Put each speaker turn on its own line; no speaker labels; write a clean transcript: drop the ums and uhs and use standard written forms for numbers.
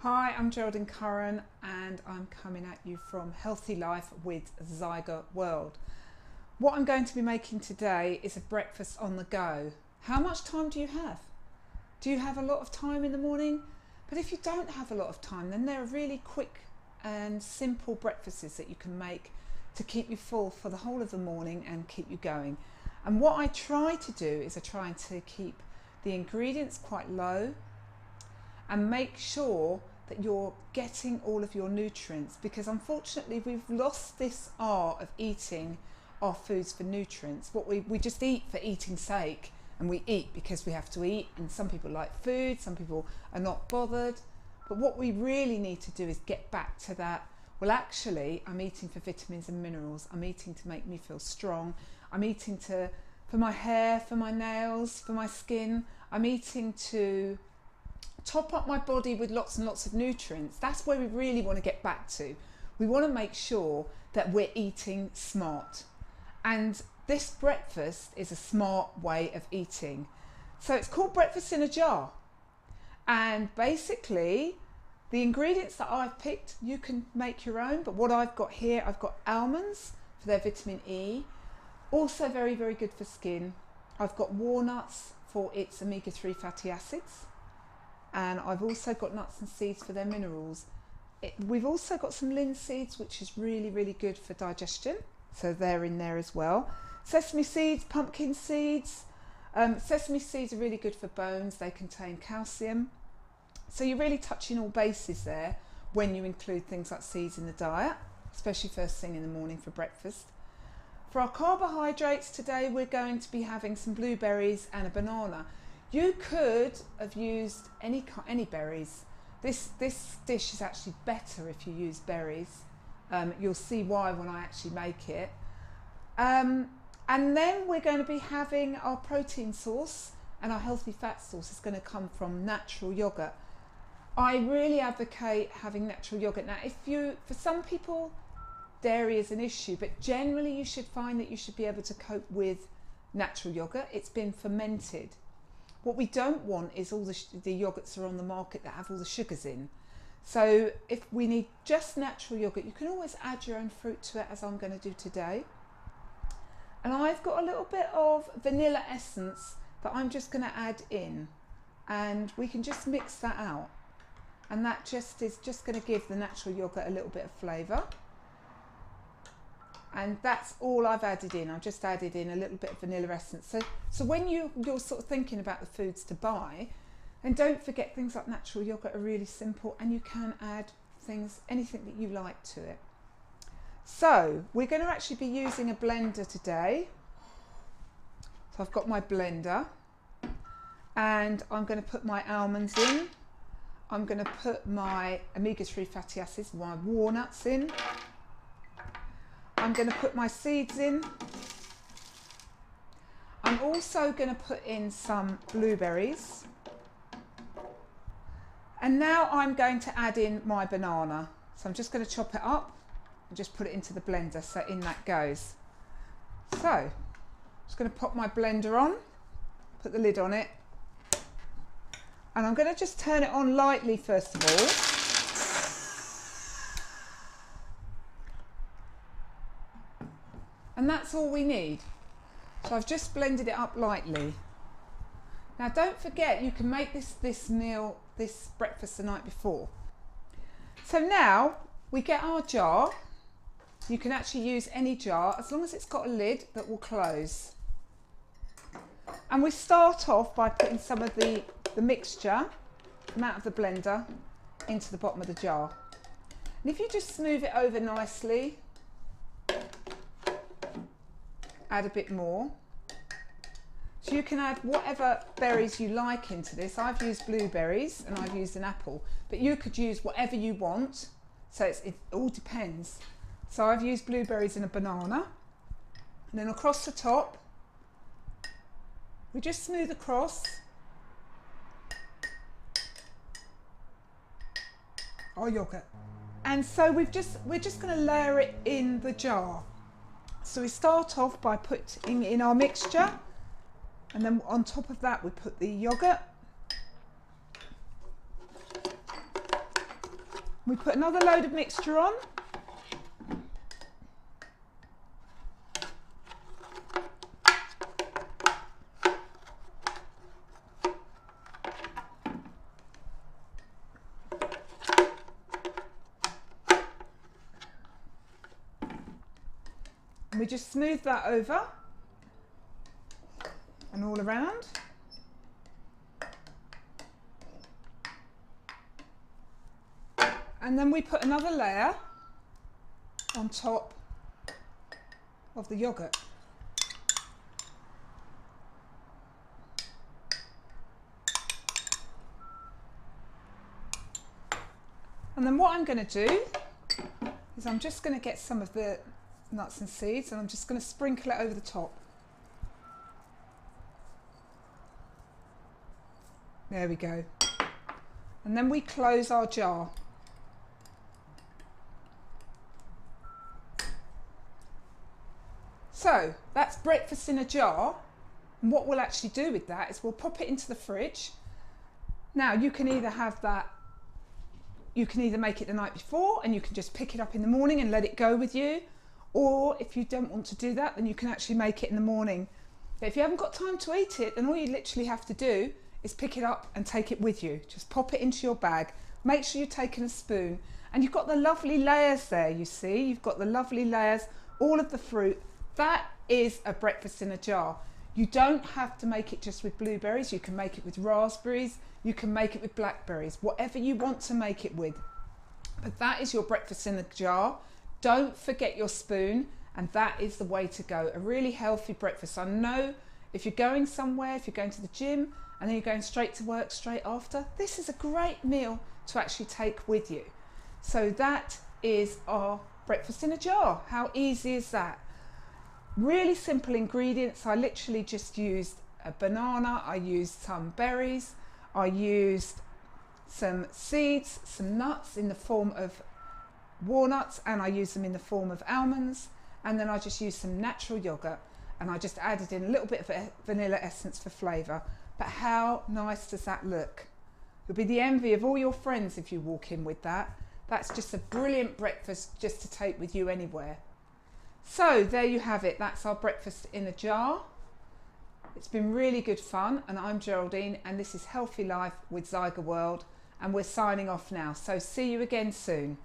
Hi, I'm Geraldine Curran and I'm coming at you from Healthy Life with Zyga World. What I'm going to be making today is a breakfast on the go. How much time do you have? Do you have a lot of time in the morning? But if you don't have a lot of time, then there are really quick and simple breakfasts that you can make to keep you full for the whole of the morning and keep you going. And what I try to do is I try to keep the ingredients quite low and make sure that you're getting all of your nutrients, because unfortunately we've lost this art of eating our foods for nutrients. We just eat for eating's sake, and we eat because we have to eat, and some people like food, some people are not bothered. But what we really need to do is get back to that, well actually I'm eating for vitamins and minerals, I'm eating to make me feel strong, I'm eating for my hair, for my nails, for my skin, I'm eating to top up my body with lots and lots of nutrients. That's where we really want to get back to. We want to make sure that we're eating smart, and this breakfast is a smart way of eating. So it's called breakfast in a jar, and basically the ingredients that I've picked, you can make your own, but what I've got here, I've got almonds for their vitamin E, also very good for skin. I've got walnuts for its omega-3 fatty acids, and I've also got nuts and seeds for their minerals. We've also got some linseeds, which is really good for digestion, so they're in there as well. Sesame seeds, pumpkin seeds. Sesame seeds are really good for bones, they contain calcium. So you're really touching all bases there when you include things like seeds in the diet, especially first thing in the morning for breakfast. For our carbohydrates today, we're going to be having some blueberries and a banana. You could have used any berries. This dish is actually better if you use berries. You'll see why when I actually make it. And then we're going to be having our protein source, and our healthy fat source is going to come from natural yogurt. I really advocate having natural yogurt. Now, for some people, dairy is an issue, but generally you should find that you should be able to cope with natural yogurt. It's been fermented. What we don't want is all the yogurts are on the market that have all the sugars in. So if we need just natural yogurt, you can always add your own fruit to it, as I'm going to do today. And I've got a little bit of vanilla essence that I'm just going to add in, and we can just mix that out. And that is just going to give the natural yogurt a little bit of flavour. And that's all I've added in. I've just added in a little bit of vanilla essence. So when you're sort of thinking about the foods to buy, and don't forget things like natural yogurt are really simple, and you can add anything that you like to it. So we're going to actually be using a blender today. So I've got my blender, and I'm going to put my almonds in. I'm going to put my omega-3 fatty acids, my walnuts in. I'm going to put my seeds in. I'm also going to put in some blueberries. And now I'm going to add in my banana. So I'm just going to chop it up and just put it into the blender. So in that goes. So I'm just going to pop my blender on, put the lid on it. And I'm going to just turn it on lightly first of all. And that's all we need. So I've just blended it up lightly. Now don't forget, you can make this breakfast the night before. So now we get our jar. You can actually use any jar as long as it's got a lid that will close. And we start off by putting some of the mixture from out of the blender into the bottom of the jar. And if you just smooth it over nicely, add a bit more. So you can add whatever berries you like into this. I've used blueberries and I've used an apple, but you could use whatever you want. So it all depends. So I've used blueberries and a banana. And then across the top, we just smooth across. Our yogurt. And so we're just going to layer it in the jar. So we start off by putting in our mixture, and then on top of that we put the yogurt, We put another load of mixture on. And we just smooth that over and all around. And then we put another layer on top of the yogurt. And then what I'm going to do is I'm just going to get some of the nuts and seeds and I'm just going to sprinkle it over the top. There we go. And then we close our jar. So that's breakfast in a jar. And what we'll actually do with that is we'll pop it into the fridge. Now you can either have that, you can either make it the night before and you can just pick it up in the morning and let it go with you. Or if you don't want to do that, then you can actually make it in the morning. But if you haven't got time to eat it, then all you literally have to do is pick it up and take it with you. Just pop it into your bag. Make sure you've taken a spoon. And you've got the lovely layers there, you see. You've got the lovely layers, all of the fruit. That is a breakfast in a jar. You don't have to make it just with blueberries. You can make it with raspberries. You can make it with blackberries. Whatever you want to make it with. But that is your breakfast in a jar. Don't forget your spoon, and that is the way to go. A really healthy breakfast. I know if you're going somewhere, if you're going to the gym, and then you're going straight to work straight after, this is a great meal to actually take with you. So that is our breakfast in a jar. How easy is that? Really simple ingredients. I literally just used a banana, I used some berries, I used some seeds, some nuts in the form of walnuts, and I used them in the form of almonds, and then I just used some natural yogurt and I just added in a little bit of vanilla essence for flavour. But how nice does that look? You'll be the envy of all your friends if you walk in with that. That's just a brilliant breakfast just to take with you anywhere. So there you have it. That's our breakfast in a jar. It's been really good fun, and I'm Geraldine, and this is Healthy Life with Zyga World, and we're signing off now. So see you again soon.